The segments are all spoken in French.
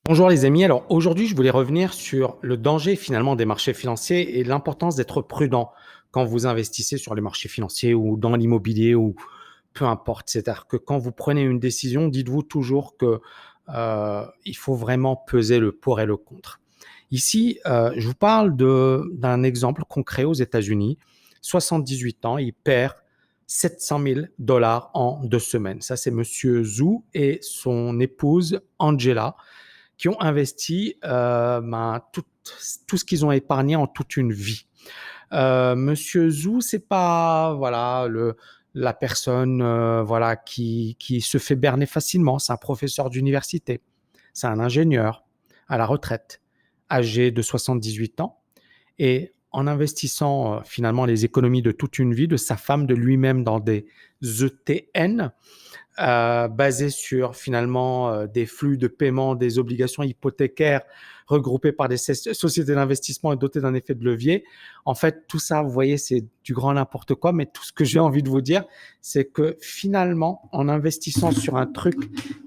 Bonjour les amis, alors aujourd'hui je voulais revenir sur le danger finalement des marchés financiers et l'importance d'être prudent quand vous investissez sur les marchés financiers ou dans l'immobilier ou peu importe. C'est-à-dire que quand vous prenez une décision, dites-vous toujours que il faut vraiment peser le pour et le contre. Ici, je vous parle d'un exemple concret aux États-Unis. 78 ans, il perd 700 000 dollars en 2 semaines. Ça, c'est Monsieur Zhu et son épouse Angela qui ont investi tout ce qu'ils ont épargné en toute une vie. Monsieur Zhu, c'est pas voilà la personne voilà qui se fait berner facilement. C'est un professeur d'université, c'est un ingénieur à la retraite, âgé de 78 ans, et en investissant finalement les économies de toute une vie de sa femme, de lui-même dans des ETN, basé sur finalement des flux de paiement, des obligations hypothécaires regroupées par des sociétés d'investissement et dotées d'un effet de levier. En fait, tout ça, vous voyez, c'est du grand n'importe quoi, mais tout ce que j'ai envie de vous dire, c'est que finalement, en investissant sur un truc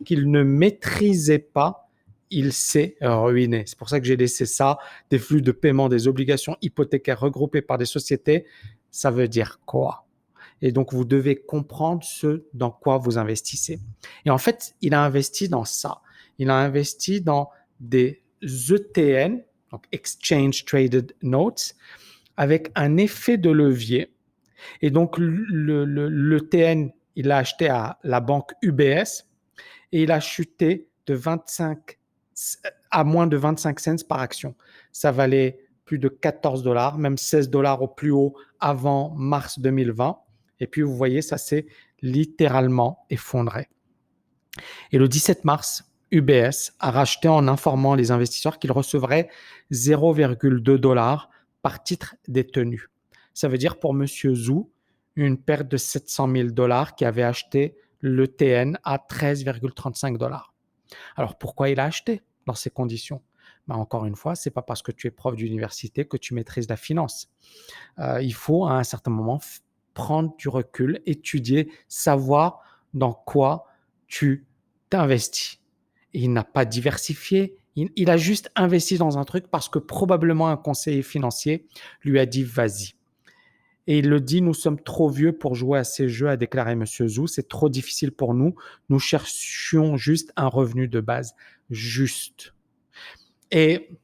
qu'il ne maîtrisait pas, il s'est ruiné. C'est pour ça que j'ai laissé ça, des flux de paiement, des obligations hypothécaires regroupées par des sociétés. Ça veut dire quoi? Et donc, vous devez comprendre ce dans quoi vous investissez. Et en fait, il a investi dans ça. Il a investi dans des ETN, donc Exchange Traded Notes, avec un effet de levier. Et donc, l'ETN, il l'a acheté à la banque UBS et il a chuté de 25 à moins de 25 cents par action. Ça valait plus de 14 dollars, même 16 dollars au plus haut avant mars 2020. Et puis, vous voyez, ça s'est littéralement effondré. Et le 17 mars, UBS a racheté en informant les investisseurs qu'ils recevraient 0,2 dollars par titre détenu. Ça veut dire pour M. Zhu, une perte de 700 000 dollars qui avait acheté l'ETN à 13,35 dollars. Alors pourquoi il a acheté dans ces conditions? Encore une fois, ce n'est pas parce que tu es prof d'université que tu maîtrises la finance. Il faut à un certain moment prendre du recul, étudier, savoir dans quoi tu t'investis. Et il n'a pas diversifié, il a juste investi dans un truc parce que probablement un conseiller financier lui a dit vas-y. Et il le dit, nous sommes trop vieux pour jouer à ces jeux, a déclaré M. Zhu. C'est trop difficile pour nous. Nous cherchions juste un revenu de base. Juste. Et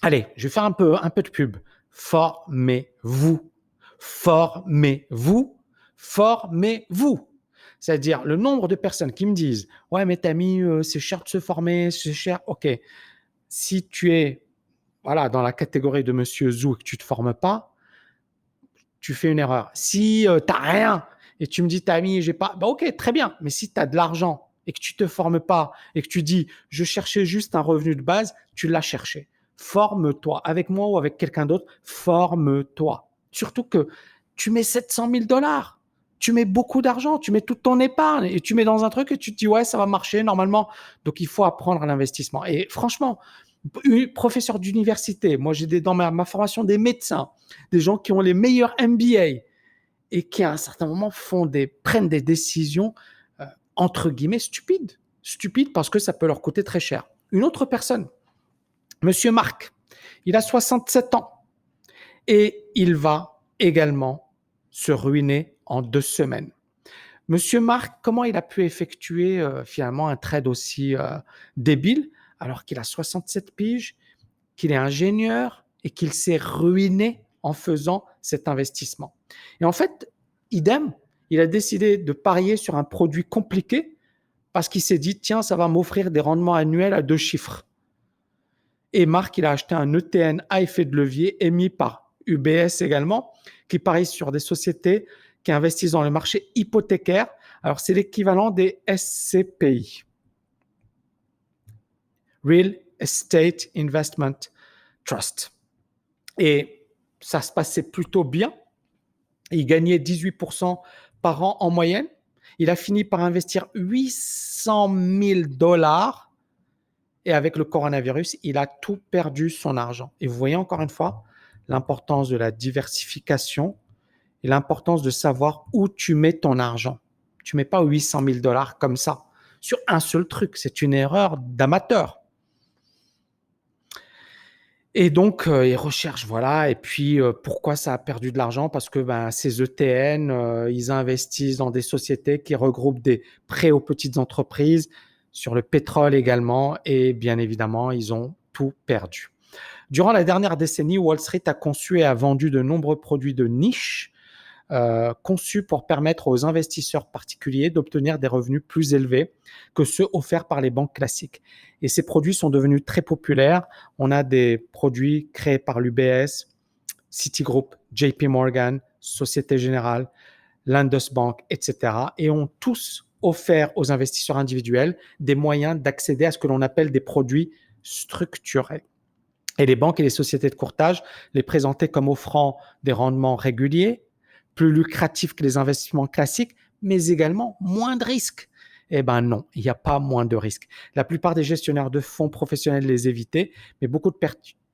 allez, je vais faire un peu de pub. Formez-vous. Formez-vous. Formez-vous. C'est-à-dire le nombre de personnes qui me disent ouais, mais Tammy, c'est cher de se former, c'est cher. Ok. Si tu es voilà, dans la catégorie de Monsieur Zhu et que tu ne te formes pas, tu fais une erreur. Si tu n'as rien et tu me dis, Tammy, j'ai pas, bah ok, très bien. Mais si tu as de l'argent et que tu te formes pas et que tu dis, je cherchais juste un revenu de base, tu l'as cherché. Forme-toi avec moi ou avec quelqu'un d'autre. Forme-toi. Surtout que tu mets 700 000 dollars. Tu mets beaucoup d'argent, tu mets toute ton épargne et tu mets dans un truc et tu te dis, ouais, ça va marcher normalement. Donc, il faut apprendre à l'investissement. Et franchement, professeur d'université, moi, j'ai dans ma formation des médecins, des gens qui ont les meilleurs MBA et qui, à un certain moment, prennent des décisions, entre guillemets, stupides. Stupides parce que ça peut leur coûter très cher. Une autre personne, Monsieur Marc, il a 67 ans et il va également se ruiner en 2 semaines. Monsieur Marc, comment il a pu effectuer finalement un trade aussi débile alors qu'il a 67 piges, qu'il est ingénieur et qu'il s'est ruiné en faisant cet investissement. Et en fait, idem, il a décidé de parier sur un produit compliqué parce qu'il s'est dit, tiens, ça va m'offrir des rendements annuels à 2 chiffres. Et Marc, il a acheté un ETN à effet de levier émis par UBS également, qui parie sur des sociétés qui investissent dans le marché hypothécaire. Alors, c'est l'équivalent des SCPI. Real Estate Investment Trust. Et ça se passait plutôt bien. Il gagnait 18% par an en moyenne. Il a fini par investir 800 000 dollars. Et avec le coronavirus, il a tout perdu son argent. Et vous voyez encore une fois l'importance de la diversification et l'importance de savoir où tu mets ton argent. Tu ne mets pas 800 000 dollars comme ça sur un seul truc. C'est une erreur d'amateur. Et donc, ils recherchent, voilà. Et puis, pourquoi ça a perdu de l'argent? Parce que, ben, ces ETN, ils investissent dans des sociétés qui regroupent des prêts aux petites entreprises, sur le pétrole également, et bien évidemment, ils ont tout perdu. Durant la dernière décennie, Wall Street a conçu et a vendu de nombreux produits de niche, conçus pour permettre aux investisseurs particuliers d'obtenir des revenus plus élevés que ceux offerts par les banques classiques. Et ces produits sont devenus très populaires. On a des produits créés par l'UBS, Citigroup, JP Morgan, Société Générale, Landesbank, etc. et ont tous offert aux investisseurs individuels des moyens d'accéder à ce que l'on appelle des produits structurés. Et les banques et les sociétés de courtage les présentaient comme offrant des rendements réguliers, plus lucratifs que les investissements classiques, mais également moins de risques. Eh bien non, il n'y a pas moins de risques. La plupart des gestionnaires de fonds professionnels les évitaient, mais beaucoup de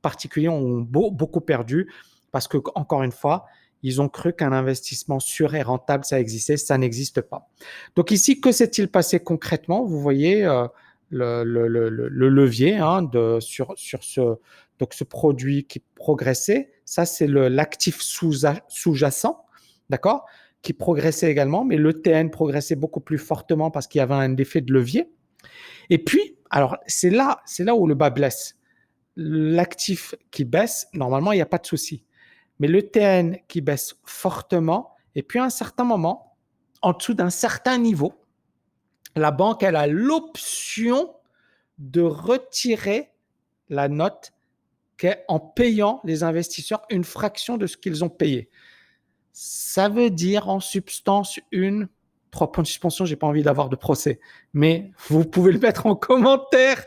particuliers ont beaucoup perdu parce que, encore une fois, ils ont cru qu'un investissement sûr et rentable, ça existait, ça n'existe pas. Donc ici, que s'est-il passé concrètement? Vous voyez le levier sur ce produit qui progressait. Ça, c'est l'actif sous-jacent, d'accord, qui progressait également, mais l'ETN progressait beaucoup plus fortement parce qu'il y avait un effet de levier. Et puis, alors, c'est là où le bas blesse. L'actif qui baisse, normalement, il n'y a pas de souci. Mais l'ETN qui baisse fortement, et puis à un certain moment, en dessous d'un certain niveau, la banque, elle a l'option de retirer la note en payant les investisseurs une fraction de ce qu'ils ont payé. Ça veut dire en substance 3 points de suspension, j'ai pas envie d'avoir de procès, mais vous pouvez le mettre en commentaire.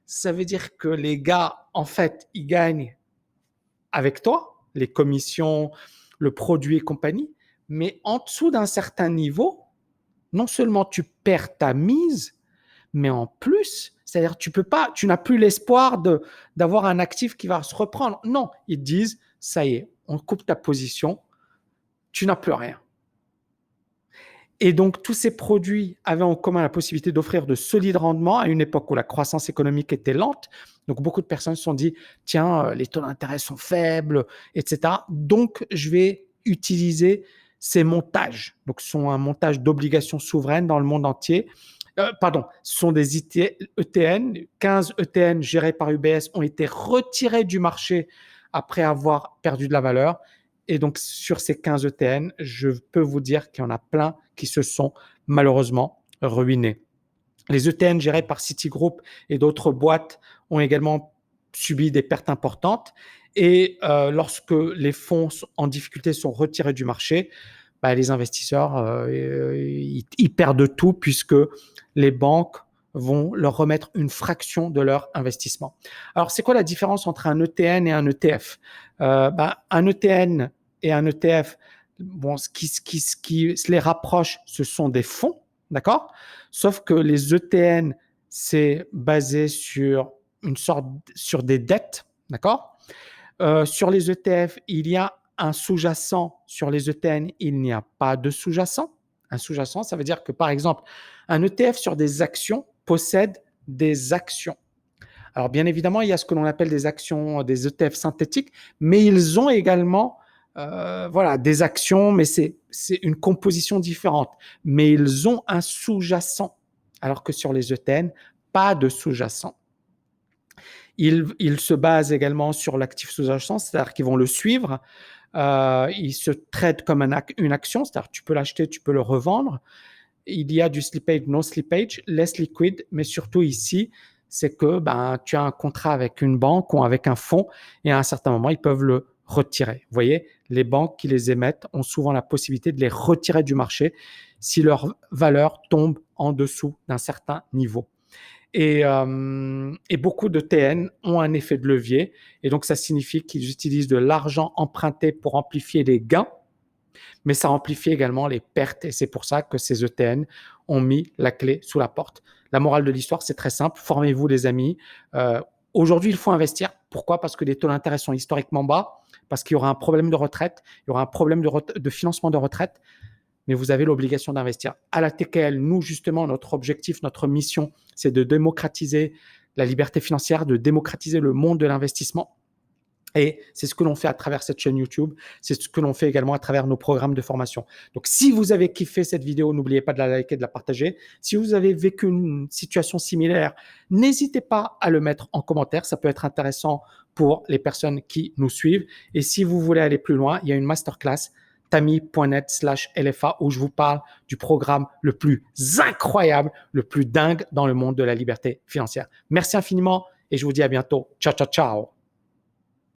Ça veut dire que les gars, en fait, ils gagnent avec toi, les commissions, le produit et compagnie, mais en dessous d'un certain niveau, non seulement tu perds ta mise, mais en plus, c'est-à-dire tu n'as plus l'espoir d'avoir un actif qui va se reprendre. Non, ils te disent, ça y est, on coupe ta position, tu n'as plus rien. Et donc, tous ces produits avaient en commun la possibilité d'offrir de solides rendements à une époque où la croissance économique était lente. Donc, beaucoup de personnes se sont dit, tiens, les taux d'intérêt sont faibles, etc. Donc, je vais utiliser ces montages. Donc, ce sont un montage d'obligations souveraines dans le monde entier. Ce sont des ETN. 15 ETN gérés par UBS ont été retirés du marché après avoir perdu de la valeur. Et donc, sur ces 15 ETN, je peux vous dire qu'il y en a plein qui se sont malheureusement ruinés. Les ETN gérés par Citigroup et d'autres boîtes ont également subi des pertes importantes. Et lorsque les fonds en difficulté sont retirés du marché, les investisseurs, ils perdent tout puisque les banques vont leur remettre une fraction de leur investissement. Alors, c'est quoi la différence entre un ETN et un ETF? Un ETN et un ETF, bon, ce qui les rapproche, ce sont des fonds, d'accord? Sauf que les ETN, c'est basé sur sur des dettes, d'accord? Sur les ETF, il y a un sous-jacent. Sur les ETN, il n'y a pas de sous-jacent. Un sous-jacent, ça veut dire que, par exemple, un ETF sur des actions possède des actions. Alors, bien évidemment, il y a ce que l'on appelle des actions, des ETF synthétiques, mais ils ont également des actions, mais c'est une composition différente. Mais ils ont un sous-jacent, alors que sur les ETN, pas de sous-jacent. Ils se basent également sur l'actif sous-jacent, c'est-à-dire qu'ils vont le suivre. Ils se traitent comme une action, c'est-à-dire tu peux l'acheter, tu peux le revendre. Il y a du slippage, no slippage, less liquid, mais surtout ici, c'est que tu as un contrat avec une banque ou avec un fonds et à un certain moment, ils peuvent le retirer. Vous voyez, les banques qui les émettent ont souvent la possibilité de les retirer du marché si leur valeur tombe en dessous d'un certain niveau. Et beaucoup de TN ont un effet de levier. Et donc, ça signifie qu'ils utilisent de l'argent emprunté pour amplifier les gains, mais ça amplifie également les pertes. Et c'est pour ça que ces ETN ont mis la clé sous la porte. La morale de l'histoire, c'est très simple. Formez-vous, les amis. Aujourd'hui, il faut investir. Pourquoi? Parce que les taux d'intérêt sont historiquement bas, parce qu'il y aura un problème de retraite, il y aura un problème de financement de retraite, mais vous avez l'obligation d'investir. À la TKL, nous, justement, notre objectif, notre mission, c'est de démocratiser la liberté financière, de démocratiser le monde de l'investissement. Et c'est ce que l'on fait à travers cette chaîne YouTube. C'est ce que l'on fait également à travers nos programmes de formation. Donc, si vous avez kiffé cette vidéo, n'oubliez pas de la liker, de la partager. Si vous avez vécu une situation similaire, n'hésitez pas à le mettre en commentaire. Ça peut être intéressant pour les personnes qui nous suivent. Et si vous voulez aller plus loin, il y a une masterclass tami.net/LFA où je vous parle du programme le plus incroyable, le plus dingue dans le monde de la liberté financière. Merci infiniment et je vous dis à bientôt. Ciao, ciao, ciao.